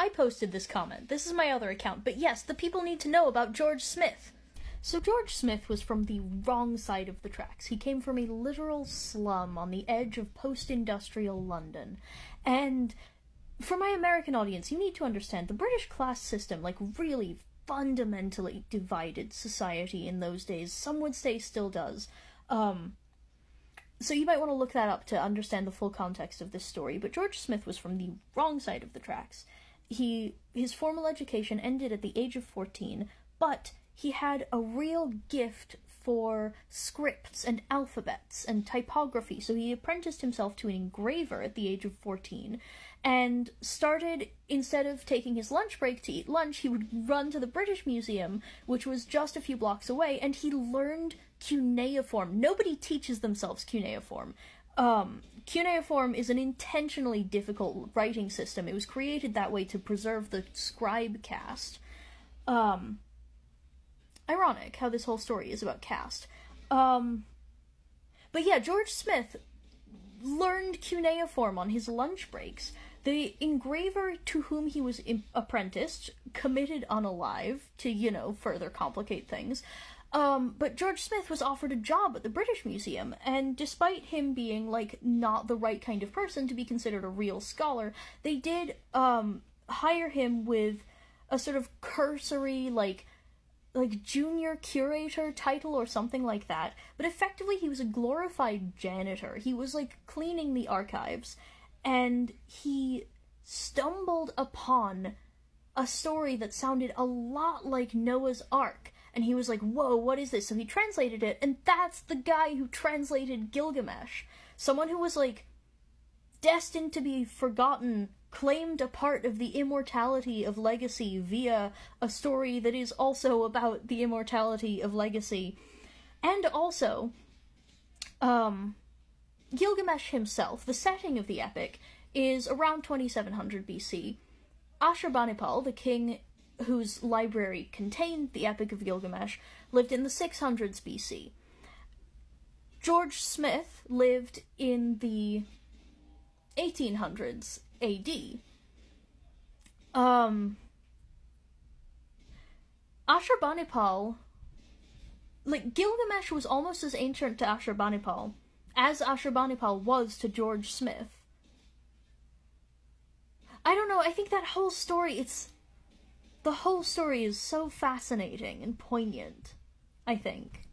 I posted this comment. This is my other account. But yes, the people need to know about George Smith. So George Smith was from the wrong side of the tracks. He came from a literal slum on the edge of post-industrial London. And for my American audience, you need to understand the British class system, like, really fundamentally divided society in those days. Some would say still does. So you might want to look that up to understand the full context of this story, but George Smith was from the wrong side of the tracks. His formal education ended at the age of 14, but he had a real gift for scripts and alphabets and typography, so he apprenticed himself to an engraver at the age of 14, and started, instead of taking his lunch break to eat lunch, he would run to the British Museum, which was just a few blocks away, and he learned cuneiform. Nobody teaches themselves cuneiform. Cuneiform is an intentionally difficult writing system. It was created that way to preserve the scribe caste. Ironic how this whole story is about caste. But yeah, George Smith learned cuneiform on his lunch breaks. The engraver to whom he was apprenticed committed unalive to, further complicate things. But George Smith was offered a job at the British Museum, and despite him being, not the right kind of person to be considered a real scholar, they did, hire him with a sort of cursory, junior curator title or something like that, but effectively he was a glorified janitor. He was, cleaning the archives, and he stumbled upon a story that sounded a lot like Noah's Ark, and he was like, whoa, what is this? So he translated it, and that's the guy who translated Gilgamesh. Someone who was, destined to be forgotten, claimed a part of the immortality of legacy via a story that is also about the immortality of legacy. And also, Gilgamesh himself, the setting of the epic, is around 2700 BC. Ashurbanipal, the king whose library contained the Epic of Gilgamesh, lived in the 600s BC. George Smith lived in the 1800s AD. Ashurbanipal, Gilgamesh was almost as ancient to Ashurbanipal as Ashurbanipal was to George Smith. I don't know, I think that whole story, the whole story is so fascinating and poignant, I think.